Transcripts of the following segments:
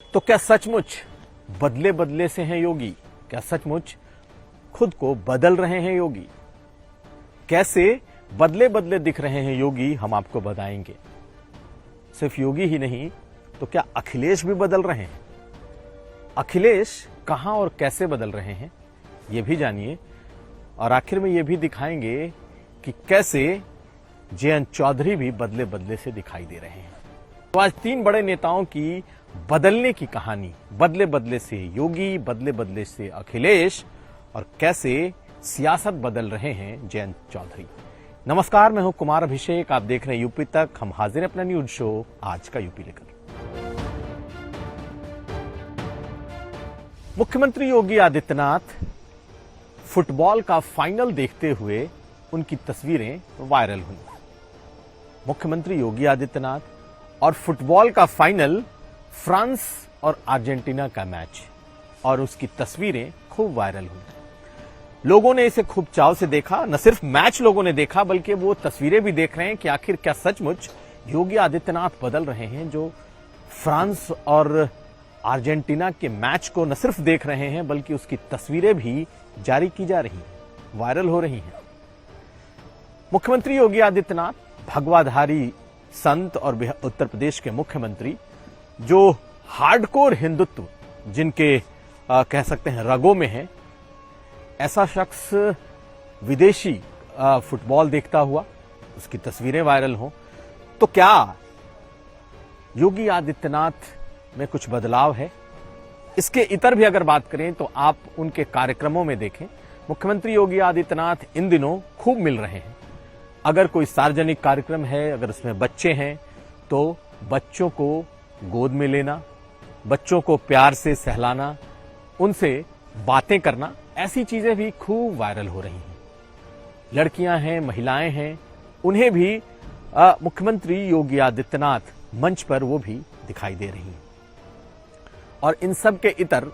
तो क्या सचमुच बदले बदले से हैं योगी? क्या सचमुच खुद को बदल रहे हैं योगी? कैसे बदले बदले दिख रहे हैं योगी, हम आपको बताएंगे। सिर्फ योगी ही नहीं तो क्या अखिलेश भी बदल रहे हैं? अखिलेश कहां और कैसे बदल रहे हैं यह भी जानिए, और आखिर में यह भी दिखाएंगे कि कैसे जे.एन. चौधरी भी बदले बदले से दिखाई दे रहे हैं। तो आज तीन बड़े नेताओं की बदलने की कहानी, बदले बदले से योगी, बदले बदले से अखिलेश, और कैसे सियासत बदल रहे हैं जे.एन. चौधरी। नमस्कार, मैं हूं कुमार अभिषेक, आप देख रहे हैं यूपी तक। हम हाजिर हैं अपना न्यूज शो आज का यूपी लेकर। मुख्यमंत्री योगी आदित्यनाथ फुटबॉल का फाइनल देखते हुए उनकी तस्वीरें वायरल हुई। मुख्यमंत्री योगी आदित्यनाथ और फुटबॉल का फाइनल, फ्रांस और अर्जेंटीना का मैच, और उसकी तस्वीरें खूब वायरल हुई। लोगों ने इसे खूब चाव से देखा। न सिर्फ मैच लोगों ने देखा, बल्कि वो तस्वीरें भी देख रहे हैं कि आखिर क्या सचमुच योगी आदित्यनाथ बदल रहे हैं, जो फ्रांस और अर्जेंटीना के मैच को न सिर्फ देख रहे हैं बल्कि उसकी तस्वीरें भी जारी की जा रही हैं, वायरल हो रही हैं। मुख्यमंत्री योगी आदित्यनाथ, भगवाधारी संत और उत्तर प्रदेश के मुख्यमंत्री, जो हार्डकोर हिंदुत्व जिनके कह सकते हैं रगों में है, ऐसा शख्स विदेशी फुटबॉल देखता हुआ उसकी तस्वीरें वायरल हों, तो क्या योगी आदित्यनाथ में कुछ बदलाव है? इसके इतर भी अगर बात करें तो आप उनके कार्यक्रमों में देखें, मुख्यमंत्री योगी आदित्यनाथ इन दिनों खूब मिल रहे हैं। अगर कोई सार्वजनिक कार्यक्रम है, अगर उसमें बच्चे हैं, तो बच्चों को गोद में लेना, बच्चों को प्यार से सहलाना, उनसे बातें करना, ऐसी चीजें भी खूब वायरल हो रही हैं। लड़कियां हैं, महिलाएं हैं, उन्हें भी मुख्यमंत्री योगी आदित्यनाथ मंच पर वो भी दिखाई दे रही हैं। और इन सब के इतर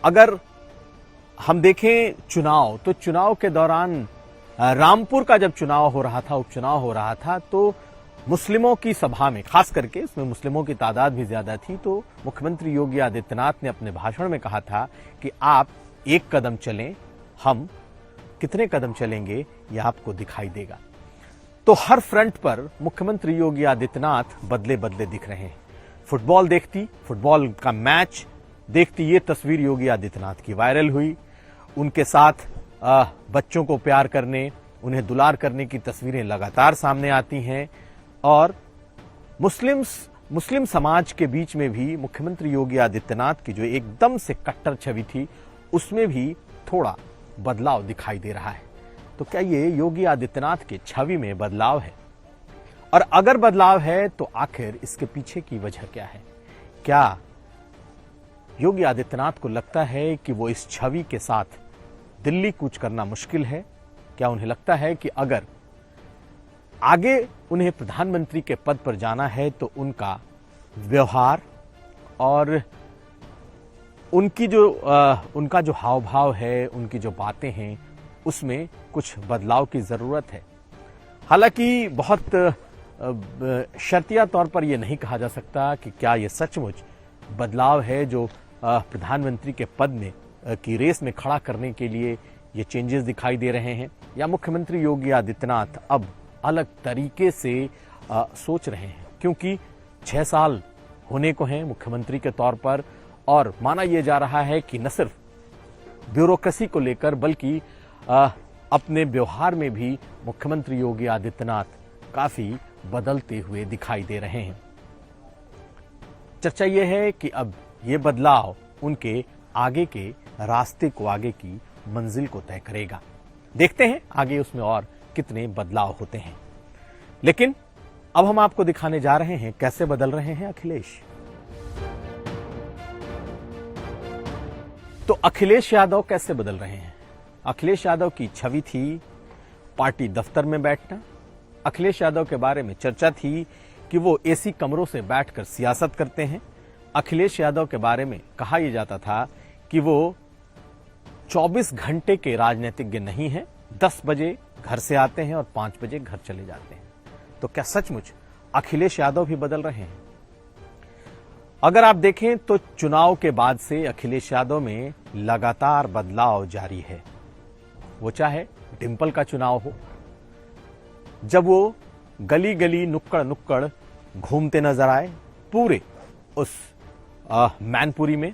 अगर हम देखें चुनाव, तो चुनाव के दौरान रामपुर का जब चुनाव हो रहा था, उपचुनाव हो रहा था, तो मुस्लिमों की सभा में, खास करके उसमें मुस्लिमों की तादाद भी ज्यादा थी, तो मुख्यमंत्री योगी आदित्यनाथ ने अपने भाषण में कहा था कि आप एक कदम चलें, हम कितने कदम चलेंगे यह आपको दिखाई देगा। तो हर फ्रंट पर मुख्यमंत्री योगी आदित्यनाथ बदले बदले दिख रहे हैं। फुटबॉल देखती, फुटबॉल का मैच देखती, ये तस्वीर योगी आदित्यनाथ की वायरल हुई। उनके साथ बच्चों को प्यार करने, उन्हें दुलार करने की तस्वीरें लगातार सामने आती हैं। और मुस्लिम समाज के बीच में भी मुख्यमंत्री योगी आदित्यनाथ की जो एकदम से कट्टर छवि थी, उसमें भी थोड़ा बदलाव दिखाई दे रहा है। तो क्या ये योगी आदित्यनाथ के छवि में बदलाव है? और अगर बदलाव है तो आखिर इसके पीछे की वजह क्या है? क्या योगी आदित्यनाथ को लगता है कि वो इस छवि के साथ दिल्ली कूच करना मुश्किल है? क्या उन्हें लगता है कि अगर आगे उन्हें प्रधानमंत्री के पद पर जाना है तो उनका व्यवहार और उनका जो हाव भाव है, उनकी जो बातें हैं, उसमें कुछ बदलाव की जरूरत है? हालांकि बहुत शर्तिया तौर पर यह नहीं कहा जा सकता कि क्या यह सचमुच बदलाव है जो प्रधानमंत्री के पद में की रेस में खड़ा करने के लिए ये चेंजेस दिखाई दे रहे हैं, या मुख्यमंत्री योगी आदित्यनाथ अब अलग तरीके से सोच रहे हैं। क्योंकि 6 साल होने को हैं मुख्यमंत्री के तौर पर, और माना यह जा रहा है कि न सिर्फ ब्यूरोक्रेसी को लेकर बल्कि अपने व्यवहार में भी मुख्यमंत्री योगी आदित्यनाथ काफी बदलते हुए दिखाई दे रहे हैं। चर्चा यह है कि अब ये बदलाव उनके आगे के रास्ते को, आगे की मंजिल को तय करेगा। देखते हैं आगे उसमें और कितने बदलाव होते हैं। लेकिन अब हम आपको दिखाने जा रहे हैं कैसे बदल रहे हैं अखिलेश। तो अखिलेश यादव कैसे बदल रहे हैं? अखिलेश यादव की छवि थी पार्टी दफ्तर में बैठना। अखिलेश यादव के बारे में चर्चा थी कि वो एसी कमरों से बैठकर सियासत करते हैं। अखिलेश यादव के बारे में कहा यह जाता था कि वो 24 घंटे के राजनीतिज्ञ नहीं हैं, 10 बजे घर से आते हैं और 5 बजे घर चले जाते हैं। तो क्या सचमुच अखिलेश यादव भी बदल रहे हैं? अगर आप देखें तो चुनाव के बाद से अखिलेश यादव में लगातार बदलाव जारी है। वो चाहे डिंपल का चुनाव हो, जब वो गली गली नुक्कड़ नुक्कड़ घूमते नजर आए पूरे उस मैनपुरी में,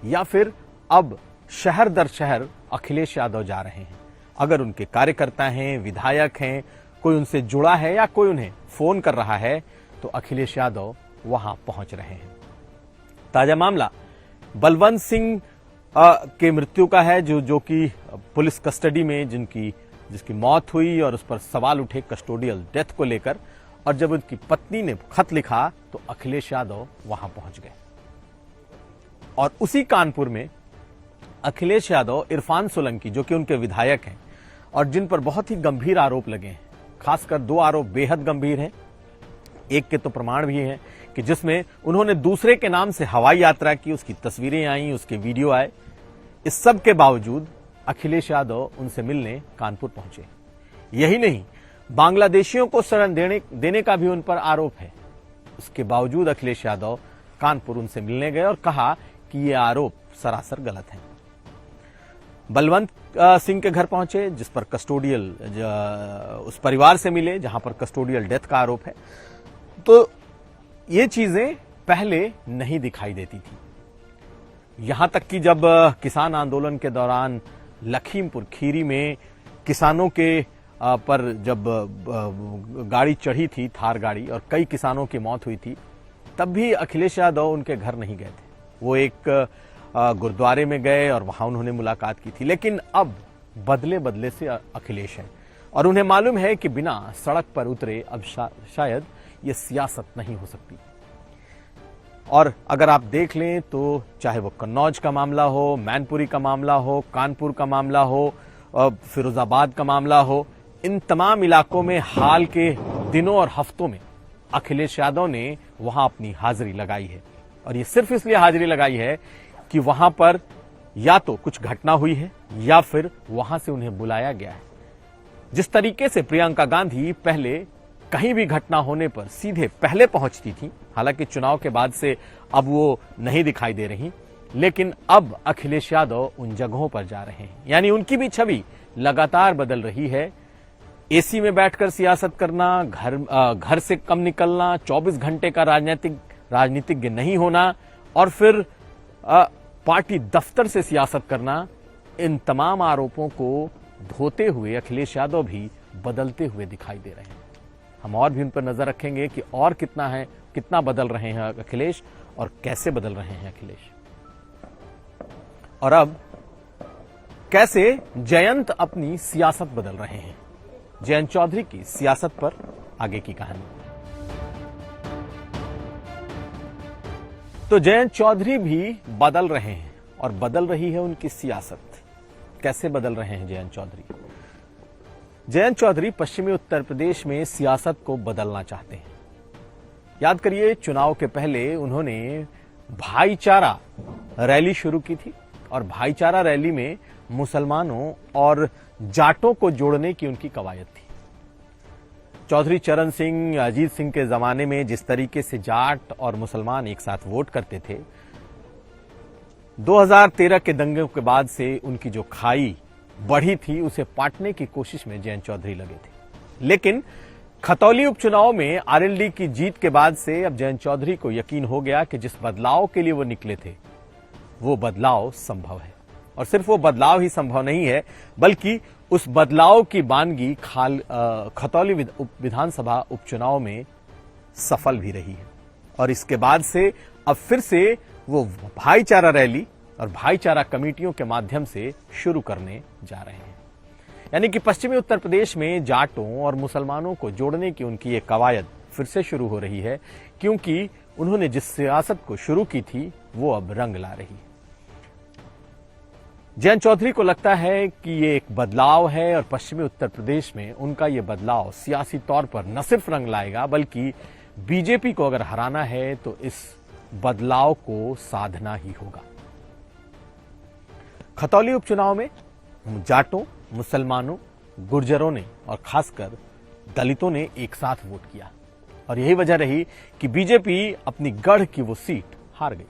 या फिर अब शहर दर शहर अखिलेश यादव जा रहे हैं। अगर उनके कार्यकर्ता हैं, विधायक हैं, कोई उनसे जुड़ा है या कोई उन्हें फोन कर रहा है तो अखिलेश यादव वहां पहुंच रहे हैं। ताजा मामला बलवंत सिंह के मृत्यु का है, जो कि पुलिस कस्टडी में जिसकी मौत हुई और उस पर सवाल उठे कस्टोडियल डेथ को लेकर। और जब उनकी पत्नी ने खत लिखा तो अखिलेश यादव वहां पहुंच गए। और उसी कानपुर में अखिलेश यादव इरफान सोलंकी, जो कि उनके विधायक हैं और जिन पर बहुत ही गंभीर आरोप लगे हैं, खासकर 2 आरोप बेहद गंभीर हैं। एक के तो प्रमाण भी हैं कि जिसमें उन्होंने दूसरे के नाम से हवाई यात्रा की, उसकी तस्वीरें आई, उसके वीडियो आए। इस सब के बावजूद अखिलेश यादव उनसे मिलने कानपुर पहुंचे। यही नहीं, बांग्लादेशियों को शरण देने का भी उन पर आरोप है। उसके बावजूद अखिलेश यादव कानपुर उनसे मिलने गए और कहा कि ये आरोप सरासर गलत हैं। बलवंत सिंह के घर पहुंचे, जिस पर कस्टोडियल उस परिवार से मिले जहां पर कस्टोडियल डेथ का आरोप है। तो ये चीजें पहले नहीं दिखाई देती थी। यहां तक कि जब किसान आंदोलन के दौरान लखीमपुर खीरी में किसानों के पर जब गाड़ी चढ़ी थी, थार गाड़ी, और कई किसानों की मौत हुई थी, तब भी अखिलेश यादव उनके घर नहीं गए थे। वो एक गुरुद्वारे में गए और वहां उन्होंने मुलाकात की थी। लेकिन अब बदले बदले से अखिलेश हैं और उन्हें मालूम है कि बिना सड़क पर उतरे अब शायद ये सियासत नहीं हो सकती। और अगर आप देख लें तो चाहे वो कन्नौज का मामला हो, मैनपुरी का मामला हो, कानपुर का मामला हो, फिरोजाबाद का मामला हो, इन तमाम इलाकों में हाल के दिनों और हफ्तों में अखिलेश यादव ने वहां अपनी हाजिरी लगाई है। और ये सिर्फ इसलिए हाजिरी लगाई है कि वहां पर या तो कुछ घटना हुई है या फिर वहां से उन्हें बुलाया गया है। जिस तरीके से प्रियंका गांधी पहले कहीं भी घटना होने पर सीधे पहले पहुंचती थी, हालांकि चुनाव के बाद से अब वो नहीं दिखाई दे रही, लेकिन अब अखिलेश यादव उन जगहों पर जा रहे हैं। यानी उनकी भी छवि लगातार बदल रही है। एसी में बैठकर सियासत करना, घर से कम निकलना, 24 घंटे का राजनीतिज्ञ नहीं होना और फिर पार्टी दफ्तर से सियासत करना, इन तमाम आरोपों को ढोते हुए अखिलेश यादव भी बदलते हुए दिखाई दे रहे हैं। हम और भी उन पर नजर रखेंगे कि और कितना बदल रहे हैं अखिलेश और कैसे बदल रहे हैं अखिलेश। और अब कैसे जयंत अपनी सियासत बदल रहे हैं। जयंत चौधरी की सियासत पर आगे की कहानी। तो जयंत चौधरी भी बदल रहे हैं और बदल रही है उनकी सियासत। कैसे बदल रहे हैं जयंत चौधरी? जयंत चौधरी पश्चिमी उत्तर प्रदेश में सियासत को बदलना चाहते हैं। याद करिए, चुनाव के पहले उन्होंने भाईचारा रैली शुरू की थी और भाईचारा रैली में मुसलमानों और जाटों को जोड़ने की उनकी कवायद थी। चौधरी चरण सिंह, अजीत सिंह के जमाने में जिस तरीके से जाट और मुसलमान एक साथ वोट करते थे, 2013 के दंगे के बाद से उनकी जो खाई बढ़ी थी, उसे पाटने की कोशिश में जयंत चौधरी लगे थे। लेकिन खतौली उपचुनाव में आरएलडी की जीत के बाद से अब जयंत चौधरी को यकीन हो गया कि जिस बदलाव के लिए वो निकले थे, वो बदलाव संभव है। और सिर्फ वो बदलाव ही संभव नहीं है, बल्कि उस बदलाव की बानगी खतौली विधानसभा उपचुनाव में सफल भी रही है। और इसके बाद से अब फिर से वो भाईचारा रैली और भाईचारा कमेटियों के माध्यम से शुरू करने जा रहे हैं। यानी कि पश्चिमी उत्तर प्रदेश में जाटों और मुसलमानों को जोड़ने की उनकी ये कवायद फिर से शुरू हो रही है, क्योंकि उन्होंने जिस सियासत को शुरू की थी वो अब रंग ला रही है। जयंत चौधरी को लगता है कि ये एक बदलाव है और पश्चिमी उत्तर प्रदेश में उनका ये बदलाव सियासी तौर पर न सिर्फ रंग लाएगा, बल्कि बीजेपी को अगर हराना है तो इस बदलाव को साधना ही होगा। खतौली उपचुनाव में जाटों, मुसलमानों, गुर्जरों ने और खासकर दलितों ने एक साथ वोट किया और यही वजह रही कि बीजेपी अपनी गढ़ की वो सीट हार गई।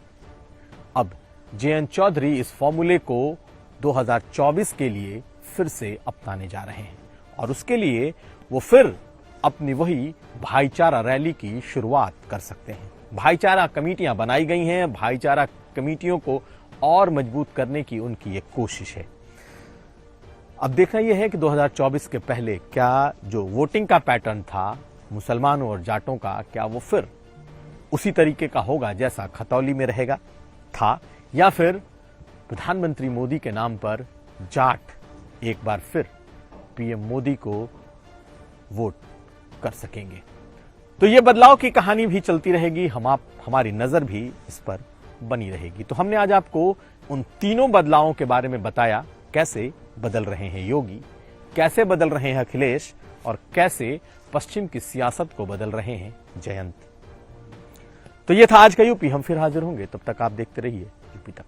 अब JN चौधरी इस फॉर्मूले को 2024 के लिए फिर से अपनाने जा रहे हैं और उसके लिए वो फिर अपनी वही भाईचारा रैली की शुरुआत कर सकते हैं। भाईचारा कमेटियां बनाई गई हैं, भाईचारा कमेटियों को और मजबूत करने की उनकी एक कोशिश है। अब देखना यह है कि 2024 के पहले क्या जो वोटिंग का पैटर्न था मुसलमानों और जाटों का, क्या वो फिर उसी तरीके का होगा जैसा खतौली में रहेगा था, या फिर प्रधानमंत्री मोदी के नाम पर जाट एक बार फिर PM मोदी को वोट कर सकेंगे। तो ये बदलाव की कहानी भी चलती रहेगी, हमारी नजर भी इस पर बनी रहेगी। तो हमने आज आपको उन तीनों बदलावों के बारे में बताया, कैसे बदल रहे हैं योगी, कैसे बदल रहे हैं अखिलेश और कैसे पश्चिम की सियासत को बदल रहे हैं जयंत। तो ये था आज का यूपी। हम फिर हाजिर होंगे, तब तक आप देखते रहिए यूपी तक।